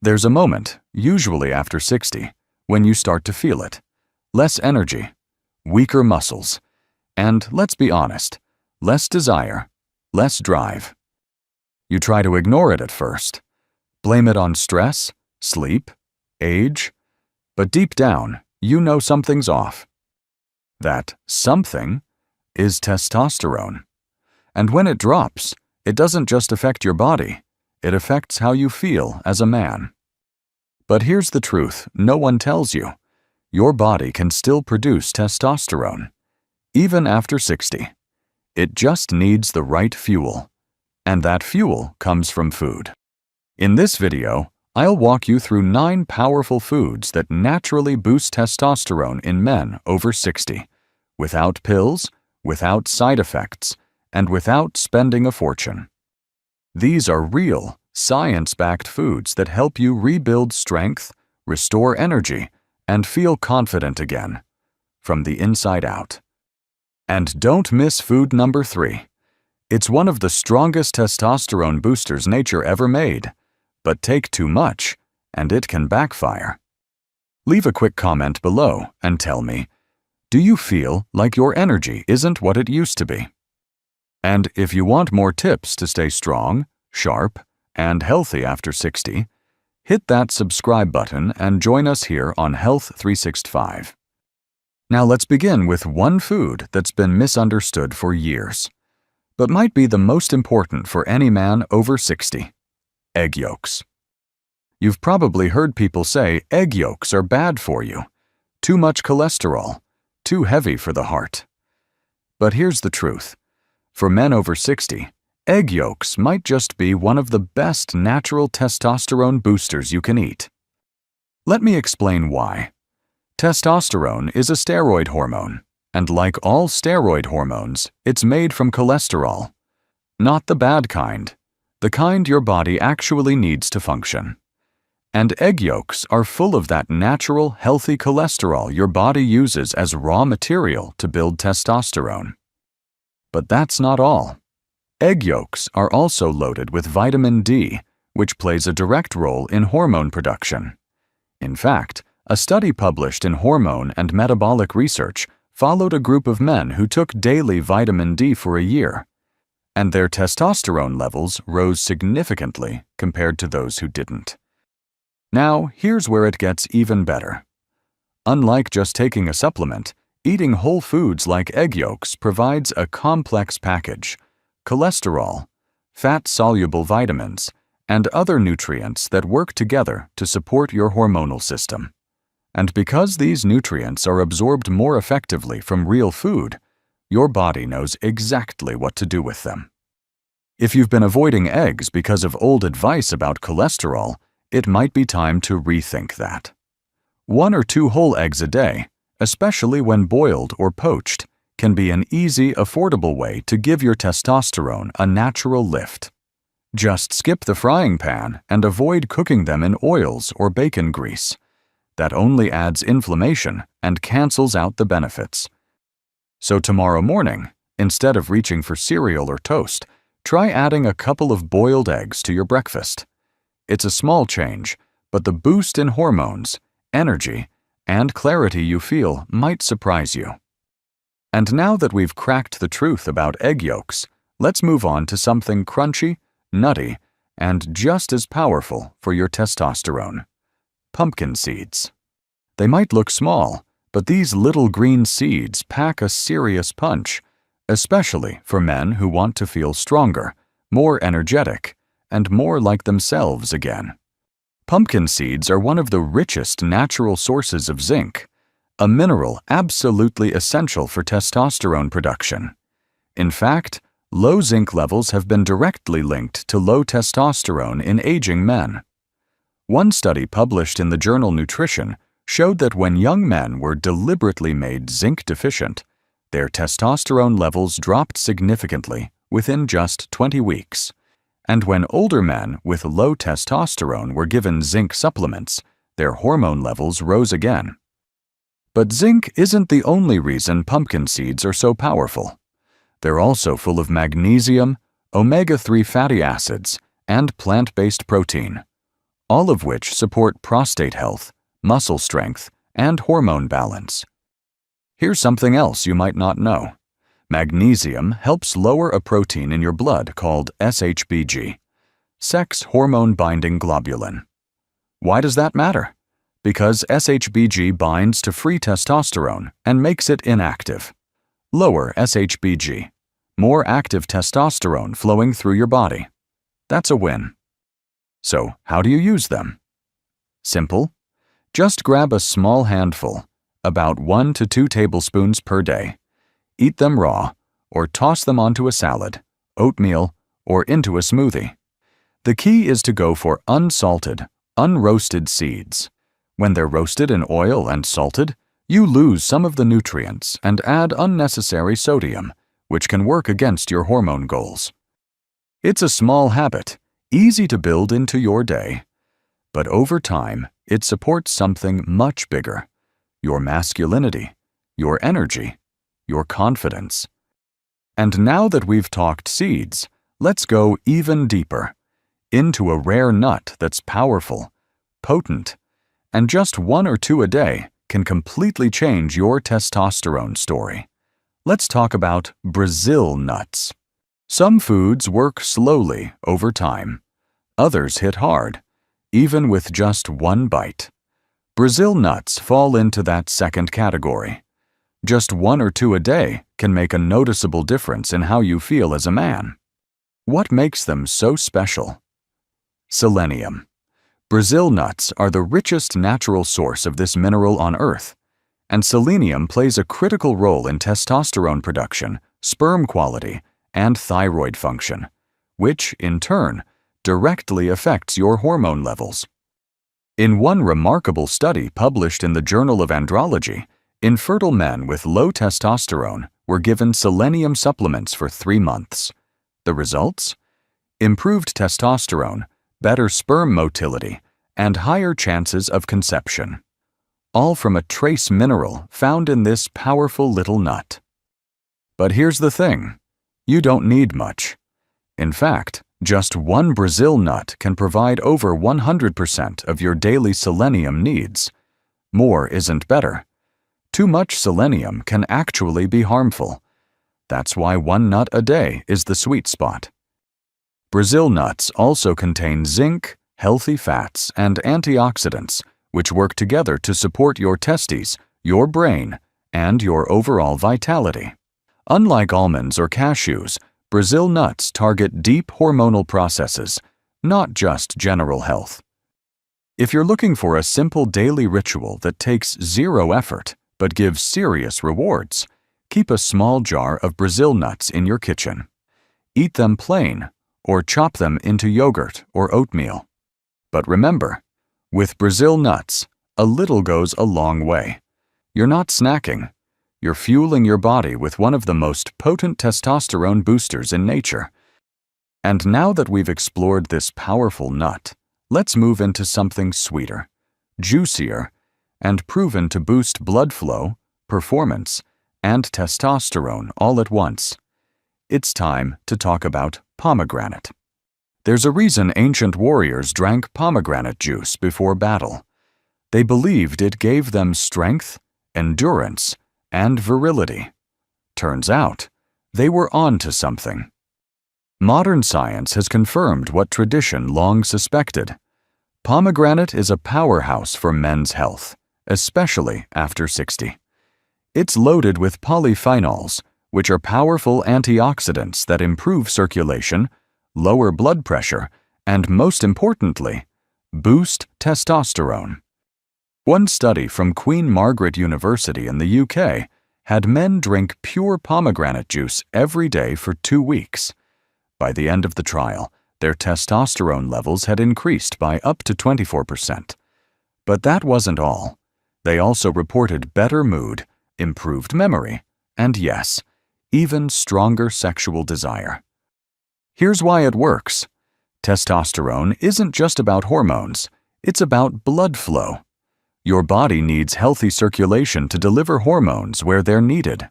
There's a moment, usually after 60, when you start to feel it. Less energy, weaker muscles, and, let's be honest, less desire, less drive. You try to ignore it at first. Blame it on stress, sleep, age, but deep down, you know something's off. That something is testosterone. And when it drops, it doesn't just affect your body, it affects how you feel as a man. But here's the truth no one tells you. Your body can still produce testosterone, even after 60. It just needs the right fuel. And that fuel comes from food. In this video, I'll walk you through 9 powerful foods that naturally boost testosterone in men over 60, without pills, without side effects, and without spending a fortune. These are real, science-backed foods that help you rebuild strength, restore energy, and feel confident again, from the inside out. And don't miss food number 3. It's one of the strongest testosterone boosters nature ever made, but take too much, and it can backfire. Leave a quick comment below and tell me, do you feel like your energy isn't what it used to be? And if you want more tips to stay strong, sharp, and healthy after 60, hit that subscribe button and join us here on Health 365. Now let's begin with one food that's been misunderstood for years, but might be the most important for any man over 60. Egg yolks. You've probably heard people say egg yolks are bad for you. Too much cholesterol, too heavy for the heart. But here's the truth. For men over 60, egg yolks might just be one of the best natural testosterone boosters you can eat. Let me explain why. Testosterone is a steroid hormone, and like all steroid hormones, it's made from cholesterol. Not the bad kind, the kind your body actually needs to function. And egg yolks are full of that natural, healthy cholesterol your body uses as raw material to build testosterone. But that's not all. Egg yolks are also loaded with vitamin D, which plays a direct role in hormone production. In fact, a study published in Hormone and Metabolic Research followed a group of men who took daily vitamin D for a year, and their testosterone levels rose significantly compared to those who didn't. Now, here's where it gets even better. Unlike just taking a supplement, eating whole foods like egg yolks provides a complex package: cholesterol, fat-soluble vitamins, and other nutrients that work together to support your hormonal system. And because these nutrients are absorbed more effectively from real food, your body knows exactly what to do with them. If you've been avoiding eggs because of old advice about cholesterol, it might be time to rethink that. 1 or 2 whole eggs a day, especially when boiled or poached, can be an easy, affordable way to give your testosterone a natural lift. Just skip the frying pan and avoid cooking them in oils or bacon grease. That only adds inflammation and cancels out the benefits. So tomorrow morning, instead of reaching for cereal or toast, try adding a couple of boiled eggs to your breakfast. It's a small change, but the boost in hormones, energy, and clarity you feel might surprise you. And now that we've cracked the truth about egg yolks, let's move on to something crunchy, nutty, and just as powerful for your testosterone: pumpkin seeds. They might look small, but these little green seeds pack a serious punch, especially for men who want to feel stronger, more energetic, and more like themselves again. Pumpkin seeds are one of the richest natural sources of zinc, a mineral absolutely essential for testosterone production. In fact, low zinc levels have been directly linked to low testosterone in aging men. One study published in the journal Nutrition showed that when young men were deliberately made zinc deficient, their testosterone levels dropped significantly within just 20 weeks. And when older men with low testosterone were given zinc supplements, their hormone levels rose again. But zinc isn't the only reason pumpkin seeds are so powerful. They're also full of magnesium, omega-3 fatty acids, and plant-based protein, all of which support prostate health, muscle strength, and hormone balance. Here's something else you might not know. Magnesium helps lower a protein in your blood called SHBG, sex hormone-binding globulin. Why does that matter? Because SHBG binds to free testosterone and makes it inactive. Lower SHBG, more active testosterone flowing through your body. That's a win. So, how do you use them? Simple. Just grab a small handful, about 1 to 2 tablespoons per day. Eat them raw, or toss them onto a salad, oatmeal, or into a smoothie. The key is to go for unsalted, unroasted seeds. When they're roasted in oil and salted, you lose some of the nutrients and add unnecessary sodium, which can work against your hormone goals. It's a small habit, easy to build into your day. But over time, it supports something much bigger: your masculinity, your energy, your confidence. And now that we've talked seeds, let's go even deeper, into a rare nut that's powerful, potent, and just 1 or 2 a day can completely change your testosterone story. Let's talk about Brazil nuts. Some foods work slowly over time. Others hit hard, even with just 1 bite. Brazil nuts fall into that second category. Just 1 or 2 a day can make a noticeable difference in how you feel as a man. What makes them so special? Selenium. Brazil nuts are the richest natural source of this mineral on Earth, and selenium plays a critical role in testosterone production, sperm quality, and thyroid function, which, in turn, directly affects your hormone levels. In one remarkable study published in the Journal of Andrology, infertile men with low testosterone were given selenium supplements for 3 months. The results? Improved testosterone, better sperm motility, and higher chances of conception. All from a trace mineral found in this powerful little nut. But here's the thing: you don't need much. In fact, just 1 Brazil nut can provide over 100% of your daily selenium needs. More isn't better. Too much selenium can actually be harmful. That's why 1 nut a day is the sweet spot. Brazil nuts also contain zinc, healthy fats, and antioxidants, which work together to support your testes, your brain, and your overall vitality. Unlike almonds or cashews, Brazil nuts target deep hormonal processes, not just general health. If you're looking for a simple daily ritual that takes 0 effort but gives serious rewards, keep a small jar of Brazil nuts in your kitchen. Eat them plain, or chop them into yogurt or oatmeal. But remember, with Brazil nuts, a little goes a long way. You're not snacking. You're fueling your body with one of the most potent testosterone boosters in nature. And now that we've explored this powerful nut, let's move into something sweeter, juicier, and proven to boost blood flow, performance, and testosterone all at once. It's time to talk about pomegranate. There's a reason ancient warriors drank pomegranate juice before battle. They believed it gave them strength, endurance, and virility. Turns out, they were on to something. Modern science has confirmed what tradition long suspected. Pomegranate is a powerhouse for men's health, especially after 60. It's loaded with polyphenols, which are powerful antioxidants that improve circulation, lower blood pressure, and most importantly, boost testosterone. One study from Queen Margaret University in the UK had men drink pure pomegranate juice every day for 2 weeks. By the end of the trial, their testosterone levels had increased by up to 24%. But that wasn't all. They also reported better mood, improved memory, and yes, even stronger sexual desire. Here's why it works. Testosterone isn't just about hormones, it's about blood flow. Your body needs healthy circulation to deliver hormones where they're needed.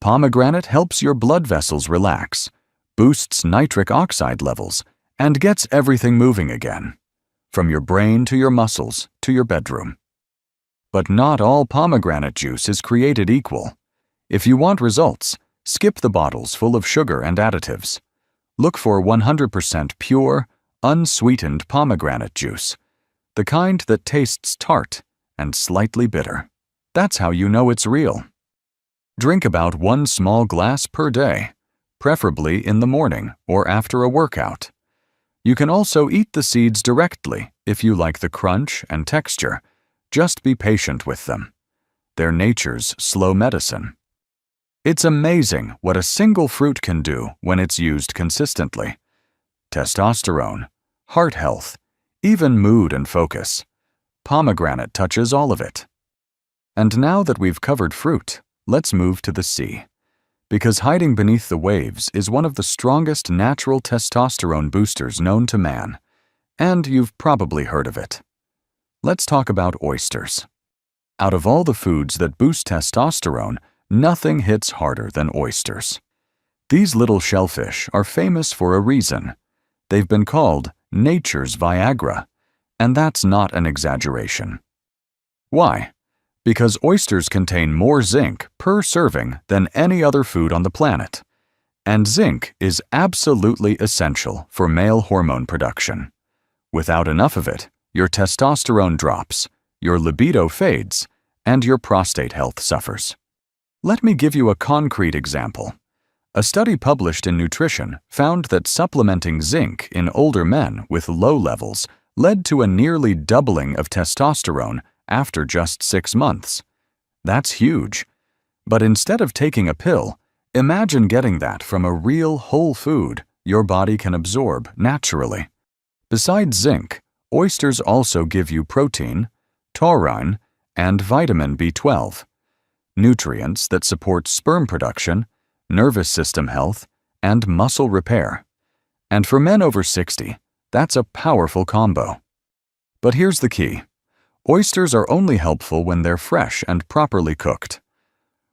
Pomegranate helps your blood vessels relax, boosts nitric oxide levels, and gets everything moving again. from your brain to your muscles to your bedroom. But not all pomegranate juice is created equal. If you want results, skip the bottles full of sugar and additives. Look for 100% pure, unsweetened pomegranate juice, the kind that tastes tart and slightly bitter. That's how you know it's real. Drink about 1 small glass per day, preferably in the morning or after a workout. You can also eat the seeds directly if you like the crunch and texture. Just be patient with them. They're nature's slow medicine. It's amazing what a single fruit can do when it's used consistently. Testosterone, heart health, even mood and focus. Pomegranate touches all of it. And now that we've covered fruit, let's move to the sea. Because hiding beneath the waves is one of the strongest natural testosterone boosters known to man. And you've probably heard of it. Let's talk about oysters. Out of all the foods that boost testosterone, nothing hits harder than oysters. These little shellfish are famous for a reason. They've been called nature's Viagra, and that's not an exaggeration. Why? Because oysters contain more zinc per serving than any other food on the planet. And zinc is absolutely essential for male hormone production. Without enough of it, your testosterone drops, your libido fades, and your prostate health suffers. Let me give you a concrete example. A study published in Nutrition found that supplementing zinc in older men with low levels led to a nearly doubling of testosterone after just 6 months. That's huge. But instead of taking a pill, imagine getting that from a real whole food your body can absorb naturally. Besides zinc, oysters also give you protein, taurine, and vitamin B12, nutrients that support sperm production, nervous system health, and muscle repair. And for men over 60, that's a powerful combo. But here's the key. Oysters are only helpful when they're fresh and properly cooked.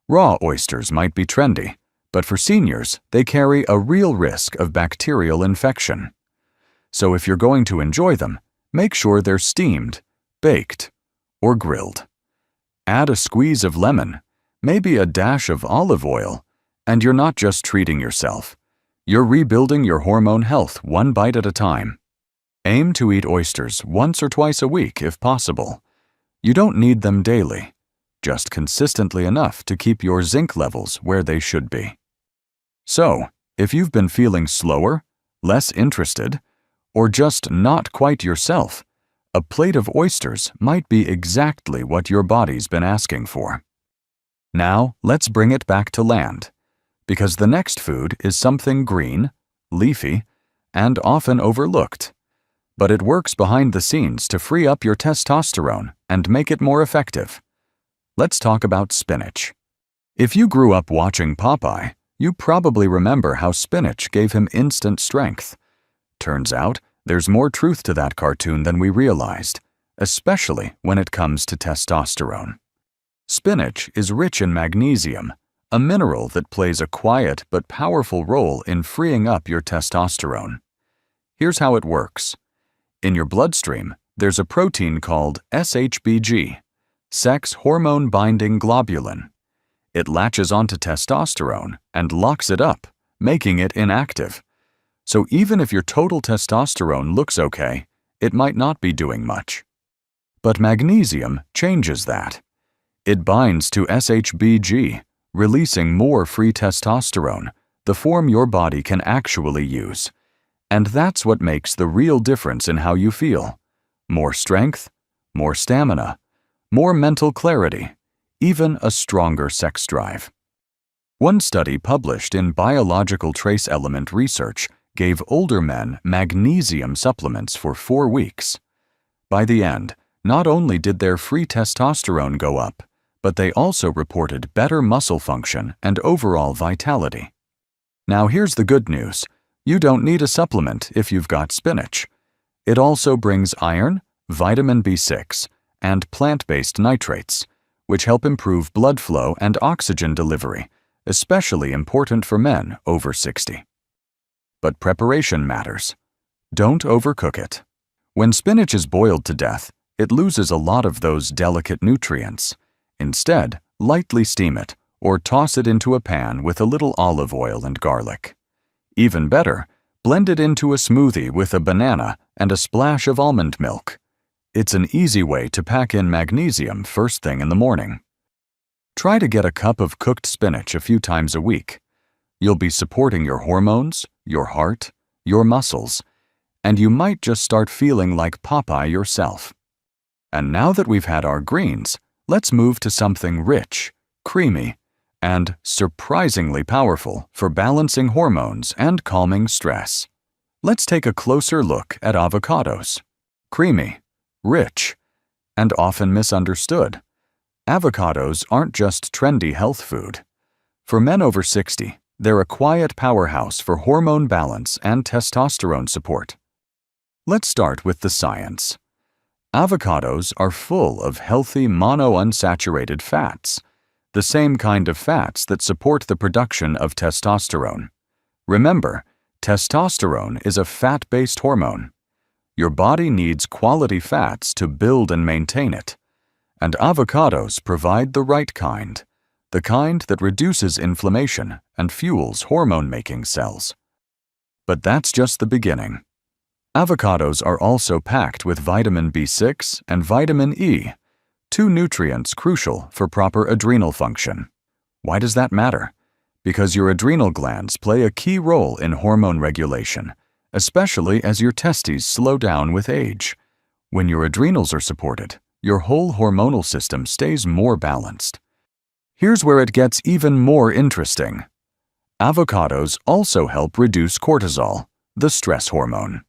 Raw oysters might be trendy, but for seniors, they carry a real risk of bacterial infection. So if you're going to enjoy them, make sure they're steamed, baked, or grilled. Add a squeeze of lemon, maybe a dash of olive oil, and you're not just treating yourself. You're rebuilding your hormone health one bite at a time. Aim to eat oysters once or twice a week if possible. You don't need them daily, just consistently enough to keep your zinc levels where they should be. So, if you've been feeling slower, less interested, or just not quite yourself, a plate of oysters might be exactly what your body's been asking for. Now, let's bring it back to land, because the next food is something green, leafy, and often overlooked. But it works behind the scenes to free up your testosterone and make it more effective. Let's talk about spinach. If you grew up watching Popeye, you probably remember how spinach gave him instant strength. Turns out, there's more truth to that cartoon than we realized, especially when it comes to testosterone. Spinach is rich in magnesium, a mineral that plays a quiet but powerful role in freeing up your testosterone. Here's how it works. In your bloodstream, there's a protein called SHBG, sex hormone-binding globulin. It latches onto testosterone and locks it up, making it inactive. So even if your total testosterone looks okay, it might not be doing much. But magnesium changes that. It binds to SHBG, releasing more free testosterone, the form your body can actually use. And that's what makes the real difference in how you feel. More strength, more stamina, more mental clarity, even a stronger sex drive. One study published in Biological Trace Element Research gave older men magnesium supplements for 4 weeks. By the end, not only did their free testosterone go up, but they also reported better muscle function and overall vitality. Now here's the good news. You don't need a supplement if you've got spinach. It also brings iron, vitamin B6, and plant-based nitrates, which help improve blood flow and oxygen delivery, especially important for men over 60. But preparation matters. Don't overcook it. When spinach is boiled to death, it loses a lot of those delicate nutrients. Instead, lightly steam it or toss it into a pan with a little olive oil and garlic. Even better, blend it into a smoothie with a banana and a splash of almond milk. It's an easy way to pack in magnesium first thing in the morning. Try to get a cup of cooked spinach a few times a week. You'll be supporting your hormones, your heart, your muscles, and you might just start feeling like Popeye yourself. And now that we've had our greens, let's move to something rich, creamy, and surprisingly powerful for balancing hormones and calming stress. Let's take a closer look at avocados. Creamy, rich, and often misunderstood. Avocados aren't just trendy health food. For men over 60, they're a quiet powerhouse for hormone balance and testosterone support. Let's start with the science. Avocados are full of healthy monounsaturated fats, the same kind of fats that support the production of testosterone. Remember, testosterone is a fat-based hormone. Your body needs quality fats to build and maintain it, and avocados provide the right kind, the kind that reduces inflammation and fuels hormone-making cells. But that's just the beginning. Avocados are also packed with vitamin B6 and vitamin E, two nutrients crucial for proper adrenal function. Why does that matter? Because your adrenal glands play a key role in hormone regulation, especially as your testes slow down with age. When your adrenals are supported, your whole hormonal system stays more balanced. Here's where it gets even more interesting. Avocados also help reduce cortisol, the stress hormone.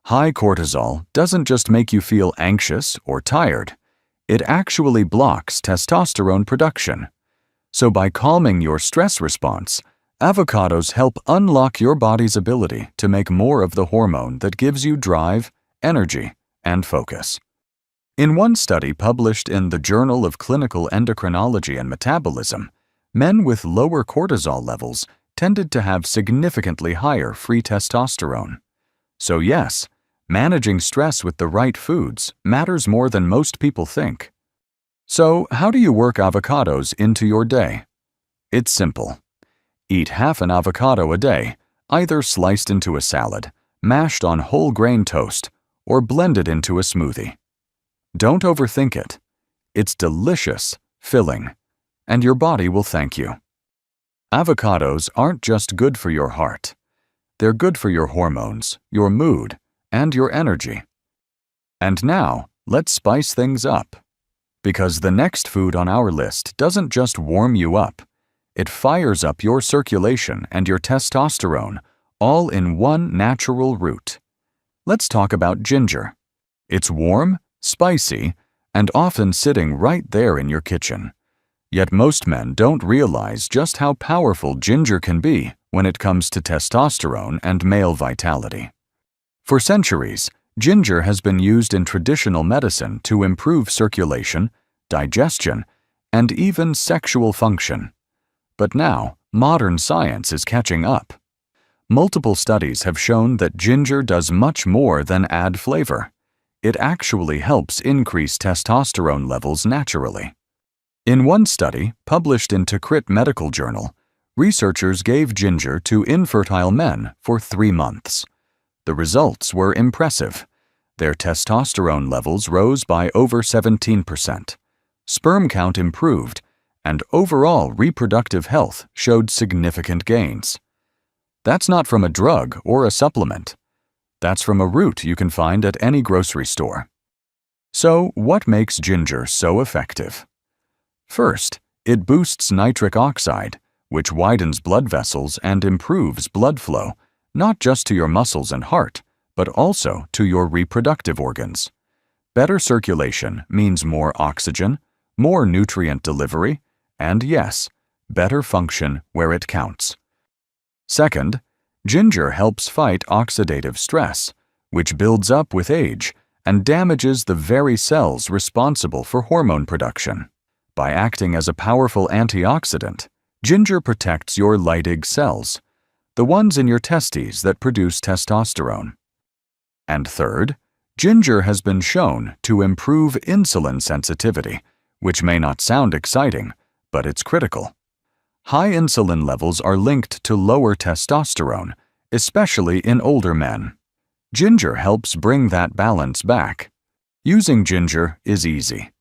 High cortisol doesn't just make you feel anxious or tired. It actually blocks testosterone production. So by calming your stress response, avocados help unlock your body's ability to make more of the hormone that gives you drive, energy, and focus. In one study published in the Journal of Clinical Endocrinology and Metabolism, men with lower cortisol levels tended to have significantly higher free testosterone. So yes, managing stress with the right foods matters more than most people think. So, how do you work avocados into your day? It's simple. Eat half an avocado a day, either sliced into a salad, mashed on whole grain toast, or blended into a smoothie. Don't overthink it. It's delicious, filling, and your body will thank you. Avocados aren't just good for your heart. They're good for your hormones, your mood, and your energy. And now, let's spice things up. Because the next food on our list doesn't just warm you up, it fires up your circulation and your testosterone, all in one natural route. Let's talk about ginger. It's warm, spicy, and often sitting right there in your kitchen. Yet most men don't realize just how powerful ginger can be when it comes to testosterone and male vitality. For centuries, ginger has been used in traditional medicine to improve circulation, digestion, and even sexual function. But now, modern science is catching up. Multiple studies have shown that ginger does much more than add flavor. It actually helps increase testosterone levels naturally. In one study, published in Crit Medical Journal, researchers gave ginger to infertile men for 3 months. The results were impressive. Their testosterone levels rose by over 17%. Sperm count improved, and overall reproductive health showed significant gains. That's not from a drug or a supplement. That's from a root you can find at any grocery store. So, what makes ginger so effective? First, it boosts nitric oxide, which widens blood vessels and improves blood flow, not just to your muscles and heart, but also to your reproductive organs. Better circulation means more oxygen, more nutrient delivery, and yes, better function where it counts. Second, ginger helps fight oxidative stress, which builds up with age and damages the very cells responsible for hormone production. By acting as a powerful antioxidant, ginger protects your Leydig cells, the ones in your testes that produce testosterone. And third, Ginger has been shown to improve insulin sensitivity, which may not sound exciting, but it's critical. High insulin levels are linked to lower testosterone, especially in older men. Ginger helps bring that balance back. Using ginger is easy.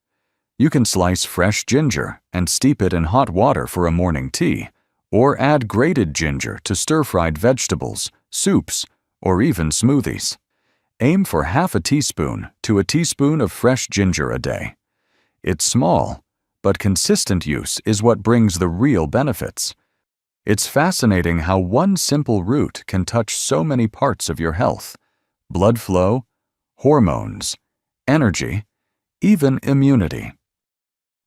You can slice fresh ginger and steep it in hot water for a morning tea, or add grated ginger to stir-fried vegetables, soups, or even smoothies. Aim for half a teaspoon to a teaspoon of fresh ginger a day. It's small, but consistent use is what brings the real benefits. It's fascinating how one simple root can touch so many parts of your health: blood flow, hormones, energy, even immunity.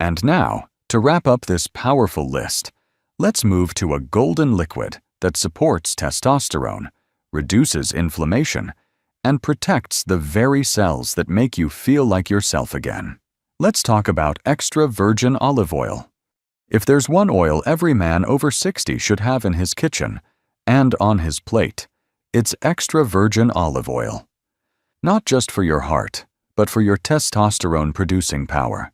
And now, to wrap up this powerful list, let's move to a golden liquid that supports testosterone, reduces inflammation, and protects the very cells that make you feel like yourself again. Let's talk about extra virgin olive oil. If there's one oil every man over 60 should have in his kitchen and on his plate, it's extra virgin olive oil. Not just for your heart, but for your testosterone-producing power.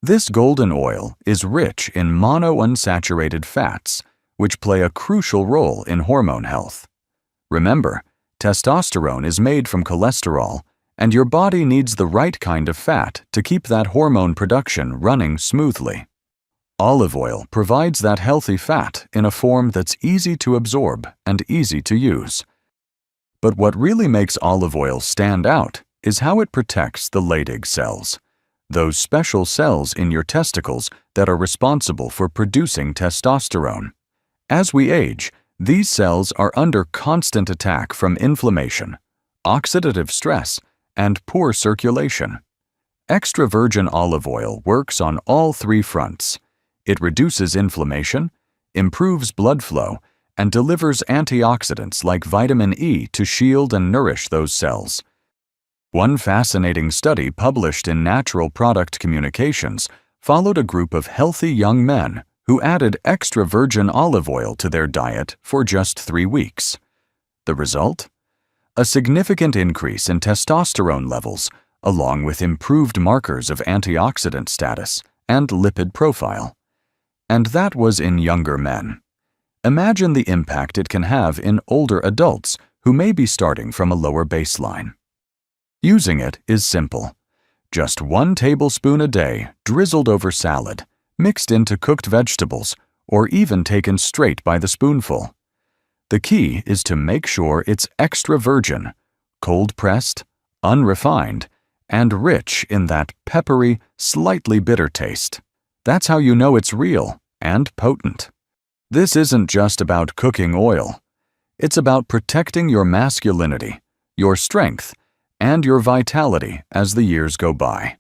This golden oil is rich in monounsaturated fats, which play a crucial role in hormone health. Remember, testosterone is made from cholesterol, and your body needs the right kind of fat to keep that hormone production running smoothly. Olive oil provides that healthy fat in a form that's easy to absorb and easy to use. But what really makes olive oil stand out is how it protects the Leydig cells, those special cells in your testicles that are responsible for producing testosterone. As we age, these cells are under constant attack from inflammation, oxidative stress, and poor circulation. Extra virgin olive oil works on all three fronts. It reduces inflammation, improves blood flow, and delivers antioxidants like vitamin E to shield and nourish those cells. One fascinating study published in Natural Product Communications followed a group of healthy young men who added extra virgin olive oil to their diet for just 3 weeks. The result? A significant increase in testosterone levels, along with improved markers of antioxidant status and lipid profile. And that was in younger men. Imagine the impact it can have in older adults who may be starting from a lower baseline. Using it is simple. Just 1 tablespoon a day drizzled over salad, mixed into cooked vegetables, or even taken straight by the spoonful. The key is to make sure it's extra virgin, cold-pressed, unrefined, and rich in that peppery, slightly bitter taste. That's how you know it's real and potent. This isn't just about cooking oil. It's about protecting your masculinity, your strength, and your vitality as the years go by.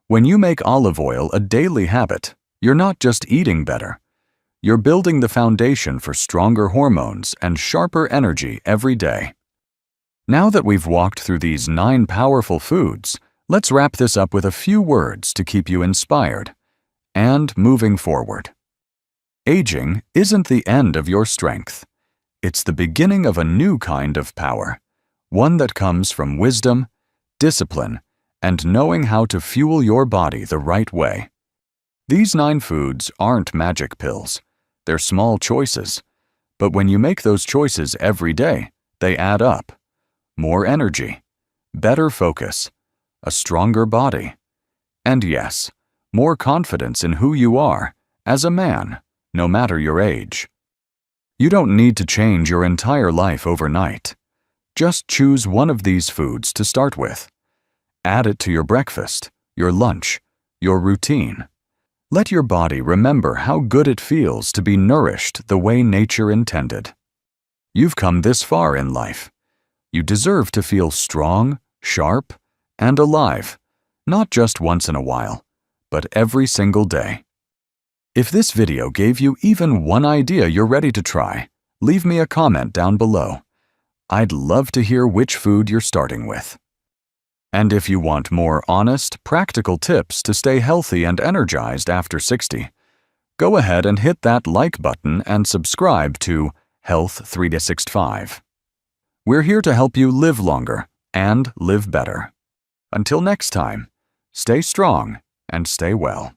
When you make olive oil a daily habit, you're not just eating better. You're building the foundation for stronger hormones and sharper energy every day. Now that we've walked through these 9 powerful foods, let's wrap this up with a few words to keep you inspired and moving forward. Aging isn't the end of your strength. It's the beginning of a new kind of power, one that comes from wisdom, discipline, and knowing how to fuel your body the right way. These 9 foods aren't magic pills. They're small choices. But when you make those choices every day, they add up. More energy, better focus, a stronger body, and yes, more confidence in who you are as a man, no matter your age. You don't need to change your entire life overnight. Just choose one of these foods to start with. Add it to your breakfast, your lunch, your routine. Let your body remember how good it feels to be nourished the way nature intended. You've come this far in life. You deserve to feel strong, sharp, and alive, not just once in a while, but every single day. If this video gave you even one idea you're ready to try, leave me a comment down below. I'd love to hear which food you're starting with. And if you want more honest, practical tips to stay healthy and energized after 60, go ahead and hit that like button and subscribe to Health 365. We're here to help you live longer and live better. Until next time, stay strong and stay well.